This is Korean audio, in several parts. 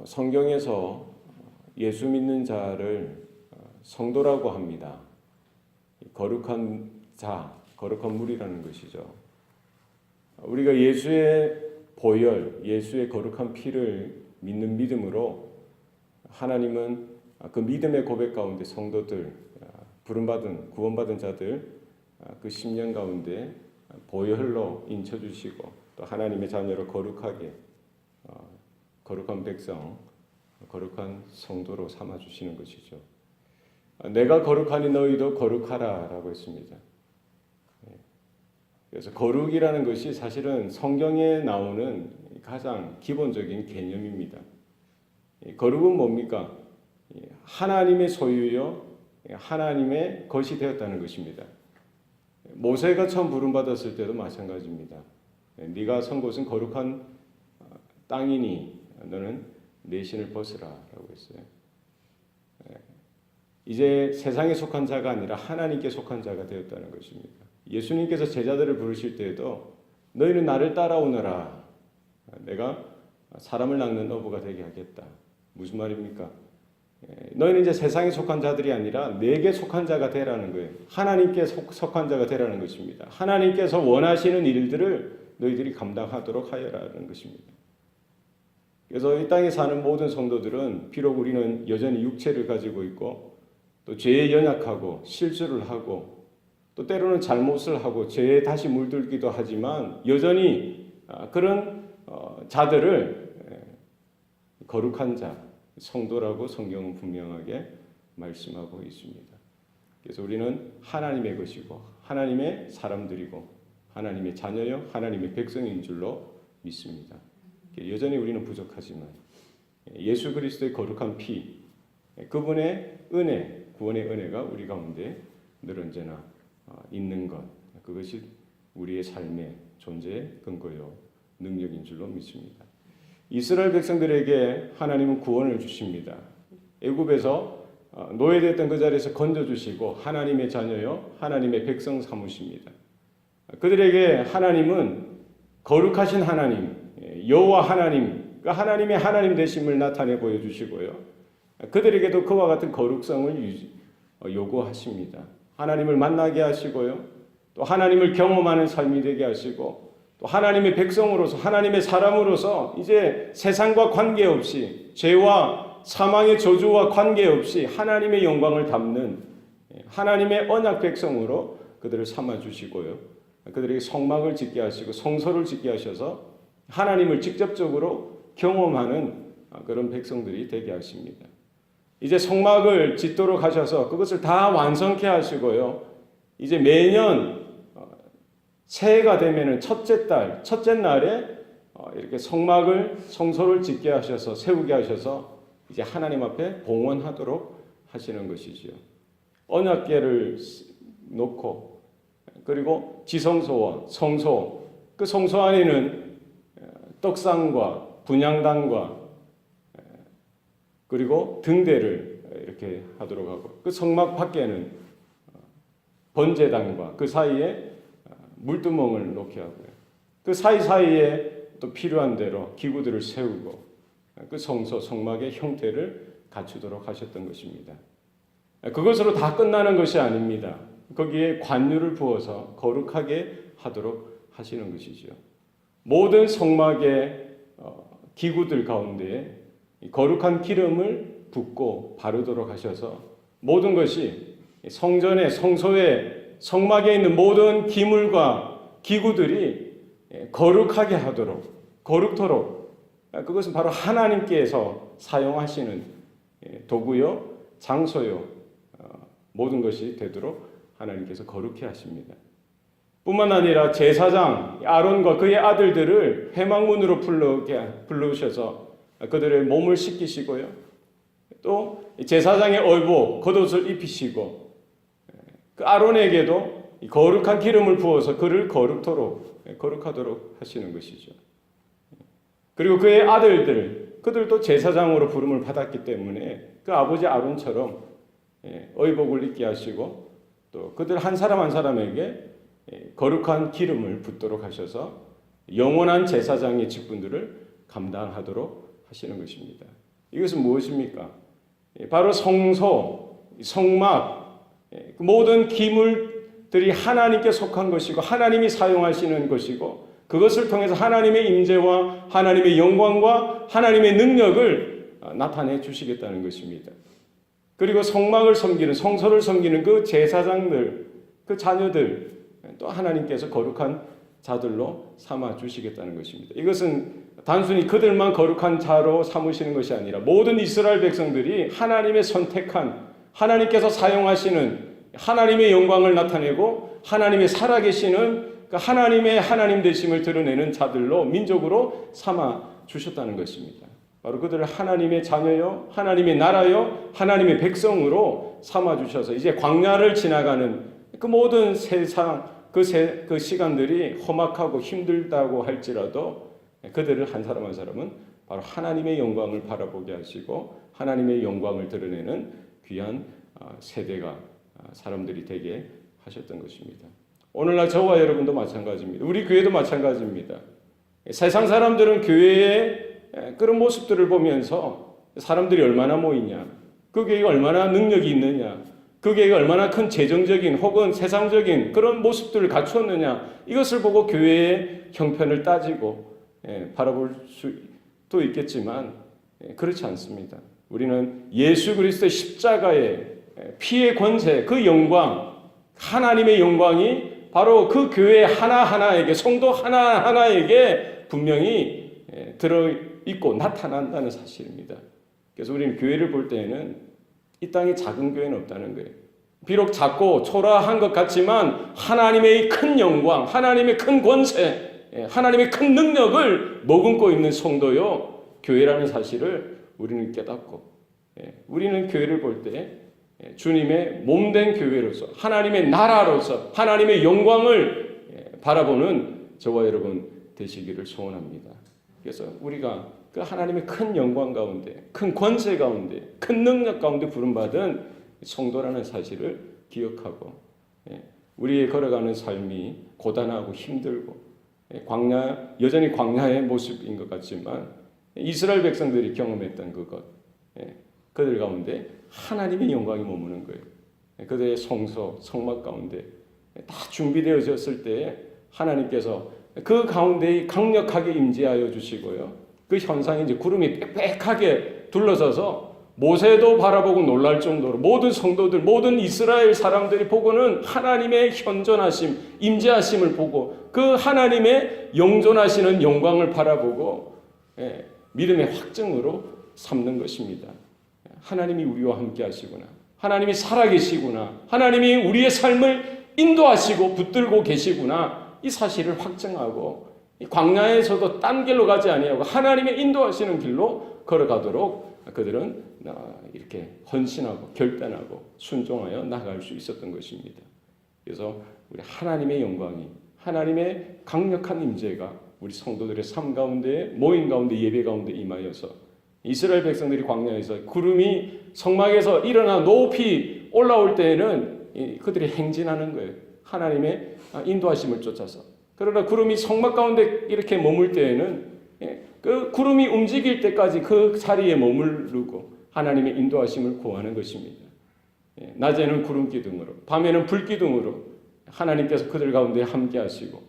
성경에서 예수 믿는 자를 성도라고 합니다. 거룩한 자, 거룩한 물이라는 것이죠. 우리가 예수의 보혈, 예수의 거룩한 피를 믿는 믿음으로 하나님은 그 믿음의 고백 가운데 성도들, 부름받은, 구원받은 자들 그 10년 가운데 보혈로 인쳐주시고 또 하나님의 자녀로 거룩하게 거룩한 백성, 거룩한 성도로 삼아주시는 것이죠. 내가 거룩하니 너희도 거룩하라 라고 했습니다. 그래서 거룩이라는 것이 사실은 성경에 나오는 가장 기본적인 개념입니다. 거룩은 뭡니까? 하나님의 소유요, 하나님의 것이 되었다는 것입니다. 모세가 처음 부름받았을 때도 마찬가지입니다. 네가 선 곳은 거룩한 땅이니 너는 내 신을 벗으라 라고 했어요. 이제 세상에 속한 자가 아니라 하나님께 속한 자가 되었다는 것입니다. 예수님께서 제자들을 부르실 때에도 너희는 나를 따라오너라. 내가 사람을 낚는 어부가 되게 하겠다. 무슨 말입니까? 너희는 이제 세상에 속한 자들이 아니라 내게 속한 자가 되라는 거예요. 하나님께 속한 자가 되라는 것입니다. 하나님께서 원하시는 일들을 너희들이 감당하도록 하여라는 것입니다. 그래서 이 땅에 사는 모든 성도들은 비록 우리는 여전히 육체를 가지고 있고 또 죄에 연약하고 실수를 하고 또 때로는 잘못을 하고 죄에 다시 물들기도 하지만 여전히 그런 자들을 거룩한 자, 성도라고 성경은 분명하게 말씀하고 있습니다. 그래서 우리는 하나님의 것이고 하나님의 사람들이고 하나님의 자녀요 하나님의 백성인 줄로 믿습니다. 여전히 우리는 부족하지만 예수 그리스도의 거룩한 피, 그분의 은혜, 구원의 은혜가 우리 가운데 늘 언제나 있는 것, 그것이 우리의 삶의 존재의 근거요 능력인 줄로 믿습니다. 이스라엘 백성들에게 하나님은 구원을 주십니다. 애굽에서 노예됐던 그 자리에서 건져주시고 하나님의 자녀요 하나님의 백성 삼으십니다. 그들에게 하나님은 거룩하신 하나님, 여호와 하나님, 그 하나님의 하나님 되심을 나타내 보여주시고요. 그들에게도 그와 같은 거룩성을 요구하십니다. 하나님을 만나게 하시고요. 또 하나님을 경험하는 삶이 되게 하시고 또 하나님의 백성으로서 하나님의 사람으로서 이제 세상과 관계없이 죄와 사망의 저주와 관계없이 하나님의 영광을 담는 하나님의 언약 백성으로 그들을 삼아주시고요. 그들에게 성막을 짓게 하시고 성소를 짓게 하셔서 하나님을 직접적으로 경험하는 그런 백성들이 되게 하십니다. 이제 성막을 짓도록 하셔서 그것을 다 완성케 하시고요. 이제 매년 새해가 되면은 첫째 날에 이렇게 성소를 짓게 하셔서 세우게 하셔서 이제 하나님 앞에 봉헌하도록 하시는 것이지요. 언약궤를 놓고 그리고 지성소와 성소, 그 성소 안에는 떡상과 분향단과 그리고 등대를 이렇게 하도록 하고 그 성막 밖에는 번제단과 그 사이에 물두멍을 놓게 하고요. 그 사이사이에 또 필요한 대로 기구들을 세우고 그 성막의 형태를 갖추도록 하셨던 것입니다. 그것으로 다 끝나는 것이 아닙니다. 거기에 관유를 부어서 거룩하게 하도록 하시는 것이죠. 모든 성막의 기구들 가운데 거룩한 기름을 붓고 바르도록 하셔서 모든 것이 성전의 성소의 성막에 있는 모든 기물과 기구들이 거룩하게 하도록 거룩토록 그것은 바로 하나님께서 사용하시는 도구요 장소요 모든 것이 되도록 하나님께서 거룩해 하십니다. 뿐만 아니라 제사장 아론과 그의 아들들을 회막문으로 불러오셔서 그들의 몸을 씻기시고요. 또 제사장의 의복 겉옷을 입히시고 그 아론에게도 거룩한 기름을 부어서 그를 거룩하도록 하시는 것이죠. 그리고 그의 아들들 그들도 제사장으로 부름을 받았기 때문에 그 아버지 아론처럼 의복을 입게 하시고 또 그들 한 사람 한 사람에게 거룩한 기름을 붓도록 하셔서 영원한 제사장의 직분들을 감당하도록 하시는 것입니다. 이것은 무엇입니까? 바로 성소, 성막, 모든 기물들이 하나님께 속한 것이고 하나님이 사용하시는 것이고 그것을 통해서 하나님의 임재와 하나님의 영광과 하나님의 능력을 나타내 주시겠다는 것입니다. 그리고 성막을 섬기는, 성소를 섬기는 그 제사장들, 그 자녀들 또 하나님께서 거룩한 자들로 삼아 주시겠다는 것입니다. 이것은 단순히 그들만 거룩한 자로 삼으시는 것이 아니라 모든 이스라엘 백성들이 하나님의 선택한, 하나님께서 사용하시는 하나님의 영광을 나타내고 하나님의 살아계시는 그 하나님의 하나님 되심을 드러내는 자들로 민족으로 삼아 주셨다는 것입니다. 바로 그들을 하나님의 자녀요, 하나님의 나라요, 하나님의 백성으로 삼아 주셔서 이제 광야를 지나가는 그 모든 세상 그 시간들이 험악하고 힘들다고 할지라도 그들을 한 사람 한 사람은 바로 하나님의 영광을 바라보게 하시고 하나님의 영광을 드러내는 귀한 세대가 사람들이 되게 하셨던 것입니다. 오늘날 저와 여러분도 마찬가지입니다. 우리 교회도 마찬가지입니다. 세상 사람들은 교회의 그런 모습들을 보면서 사람들이 얼마나 모이냐, 그 교회가 얼마나 능력이 있느냐, 그 교회가 얼마나 큰 재정적인 혹은 세상적인 그런 모습들을 갖추었느냐, 이것을 보고 교회의 형편을 따지고 바라볼 수도 있겠지만 그렇지 않습니다. 우리는 예수 그리스도의 십자가의 피의 권세, 그 영광, 하나님의 영광이 바로 그 교회 하나하나에게, 성도 하나하나에게 분명히 들어있고 나타난다는 사실입니다. 그래서 우리는 교회를 볼 때에는 이 땅에 작은 교회는 없다는 거예요. 비록 작고 초라한 것 같지만 하나님의 큰 영광, 하나님의 큰 권세, 하나님의 큰 능력을 머금고 있는 성도요, 교회라는 사실을 우리는 깨닫고 우리는 교회를 볼 때 주님의 몸된 교회로서 하나님의 나라로서 하나님의 영광을 바라보는 저와 여러분 되시기를 소원합니다. 그래서 우리가 그 하나님의 큰 영광 가운데, 큰 권세 가운데, 큰 능력 가운데 부름받은 성도라는 사실을 기억하고 우리의 걸어가는 삶이 고단하고 힘들고 여전히 광야의 모습인 것 같지만 이스라엘 백성들이 경험했던 그것, 그들 가운데 하나님의 영광이 머무는 거예요. 그들의 성소, 성막 가운데 다 준비되어졌을 때 하나님께서 그 가운데 강력하게 임재하여 주시고요. 그 현상이 이제 구름이 빽빽하게 둘러서서 모세도 바라보고 놀랄 정도로 모든 성도들, 모든 이스라엘 사람들이 보고는 하나님의 현존하심, 임재하심을 보고 그 하나님의 영존하시는 영광을 바라보고 믿음의 확증으로 삼는 것입니다. 하나님이 우리와 함께 하시구나. 하나님이 살아계시구나. 하나님이 우리의 삶을 인도하시고 붙들고 계시구나. 이 사실을 확증하고 광야에서도 딴 길로 가지 아니하고 하나님의 인도하시는 길로 걸어가도록 그들은 이렇게 헌신하고 결단하고 순종하여 나갈 수 있었던 것입니다. 그래서 우리 하나님의 영광이, 하나님의 강력한 임재가 우리 성도들의 삶 가운데, 모임 가운데, 예배 가운데 임하여서 이스라엘 백성들이 광야에서 구름이 성막에서 일어나 높이 올라올 때에는 그들이 행진하는 거예요. 하나님의 인도하심을 쫓아서. 그러나 구름이 성막 가운데 이렇게 머물 때에는 그 구름이 움직일 때까지 그 자리에 머무르고 하나님의 인도하심을 구하는 것입니다. 낮에는 구름 기둥으로, 밤에는 불 기둥으로 하나님께서 그들 가운데 함께 하시고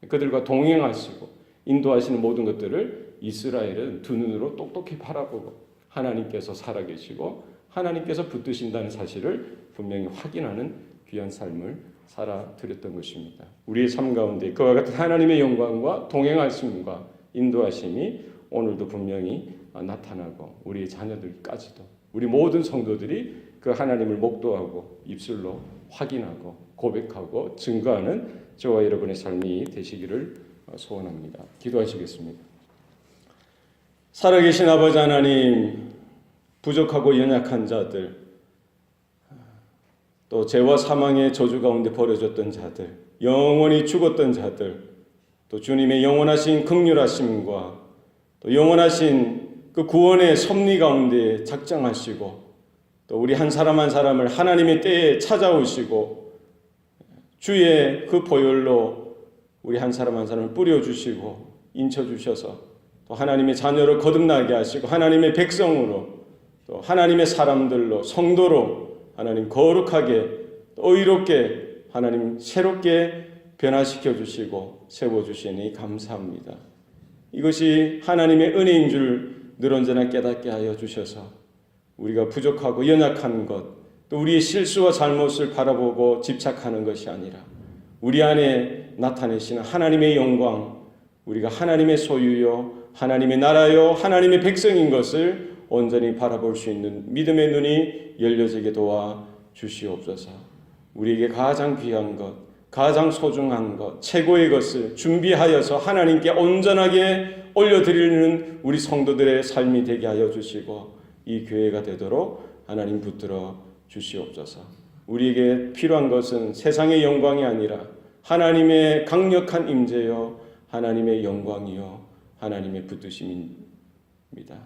그들과 동행하시고 인도하시는 모든 것들을 이스라엘은 두 눈으로 똑똑히 바라보고 하나님께서 살아계시고 하나님께서 붙드신다는 사실을 분명히 확인하는 귀한 삶을 살아드렸던 것입니다. 우리의 삶 가운데 그와 같은 하나님의 영광과 동행하심과 인도하심이 오늘도 분명히 나타나고 우리의 자녀들까지도 우리 모든 성도들이 그 하나님을 목도하고 입술로 확인하고 고백하고 증거하는 저와 여러분의 삶이 되시기를 소원합니다. 기도하시겠습니다. 살아계신 아버지 하나님, 부족하고 연약한 자들, 또 죄와 사망의 저주 가운데 버려졌던 자들, 영원히 죽었던 자들, 또 주님의 영원하신 긍휼하심과 또 영원하신 그 구원의 섭리 가운데 작정하시고 또 우리 한 사람 한 사람을 하나님의 때에 찾아오시고 주의 그 보혈로 우리 한 사람 한 사람을 뿌려주시고 인쳐주셔서 또 하나님의 자녀로 거듭나게 하시고 하나님의 백성으로 또 하나님의 사람들로 성도로 하나님 거룩하게 의롭게 하나님 새롭게 변화시켜 주시고 세워 주시니 감사합니다. 이것이 하나님의 은혜인 줄 늘 언제나 깨닫게 하여 주셔서 우리가 부족하고 연약한 것, 또 우리의 실수와 잘못을 바라보고 집착하는 것이 아니라 우리 안에 나타내시는 하나님의 영광, 우리가 하나님의 소유요, 하나님의 나라요, 하나님의 백성인 것을 온전히 바라볼 수 있는 믿음의 눈이 열려지게 도와 주시옵소서. 우리에게 가장 귀한 것, 가장 소중한 것, 최고의 것을 준비하여서 하나님께 온전하게 올려드리는 우리 성도들의 삶이 되게 하여 주시고 이 교회가 되도록 하나님 붙들어 주시옵소서. 우리에게 필요한 것은 세상의 영광이 아니라 하나님의 강력한 임재요, 하나님의 영광이요, 하나님의 붙드심입니다.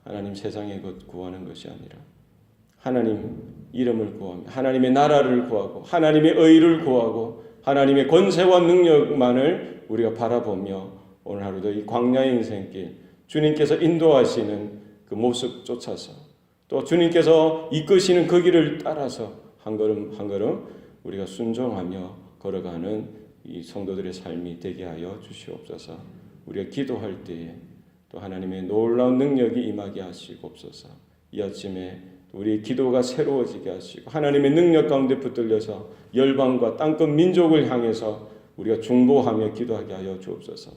하나님 세상의 것 구하는 것이 아니라 하나님 이름을 구하며 하나님의 나라를 구하고 하나님의 의를 구하고 하나님의 권세와 능력만을 우리가 바라보며 오늘 하루도 이 광야의 인생길 주님께서 인도하시는 그 모습 쫓아서 또 주님께서 이끄시는 그 길을 따라서 한 걸음 한 걸음 우리가 순종하며 걸어가는 이 성도들의 삶이 되게 하여 주시옵소서. 우리가 기도할 때에 또 하나님의 놀라운 능력이 임하게 하시옵소서. 이 아침에 우리의 기도가 새로워지게 하시고 하나님의 능력 가운데 붙들려서 열방과 땅끝 민족을 향해서 우리가 중보하며 기도하게 하여 주옵소서.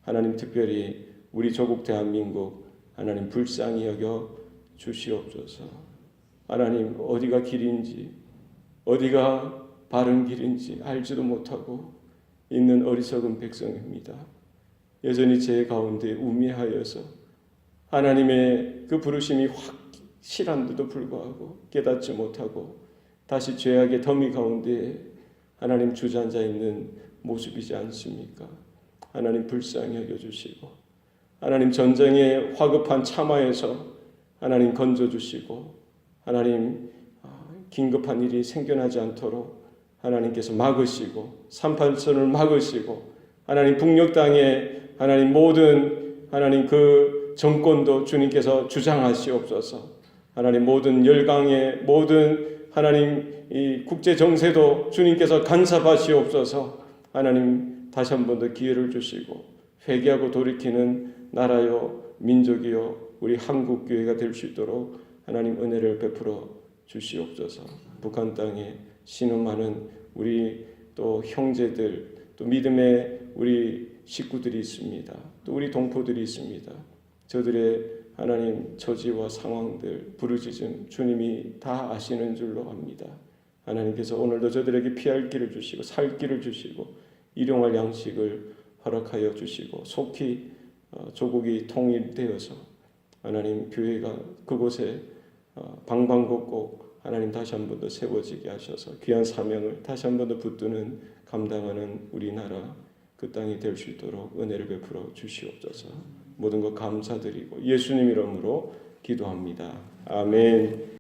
하나님 특별히 우리 조국 대한민국 하나님 불쌍히 여겨 주시옵소서. 하나님 어디가 길인지 어디가 바른 길인지 알지도 못하고 있는 어리석은 백성입니다. 여전히 제 가운데 우매하여서 하나님의 그 부르심이 확실한데도 불구하고 깨닫지 못하고 다시 죄악의 더미 가운데 하나님 주저앉아 있는 모습이지 않습니까? 하나님 불쌍히 여겨주시고 하나님 전쟁의 화급한 참화에서 하나님 건져주시고 하나님 긴급한 일이 생겨나지 않도록 하나님께서 막으시고 산판선을 막으시고 하나님 북녘 땅에 하나님 모든 하나님 그 정권도 주님께서 주장하시옵소서. 하나님 모든 열강의 모든 하나님 이 국제 정세도 주님께서 간섭하시옵소서. 하나님 다시 한 번 더 기회를 주시고 회개하고 돌이키는 나라요 민족이요 우리 한국 교회가 될 수 있도록 하나님 은혜를 베풀어 주시옵소서. 북한 땅에 신음하는 우리 또 형제들 또 믿음의 우리 식구들이 있습니다. 또 우리 동포들이 있습니다. 저들의 하나님 처지와 상황들 부르짖음 주님이 다 아시는 줄로 압니다. 하나님께서 오늘도 저들에게 피할 길을 주시고 살 길을 주시고 일용할 양식을 허락하여 주시고 속히 조국이 통일되어서 하나님 교회가 그곳에 방방곡곡 하나님 다시 한 번 더 세워지게 하셔서 귀한 사명을 다시 한 번 더 붙드는 감당하는 우리나라 그 땅이 될 수 있도록 은혜를 베풀어 주시옵소서. 모든 것 감사드리고 예수님 이름으로 기도합니다. 아멘.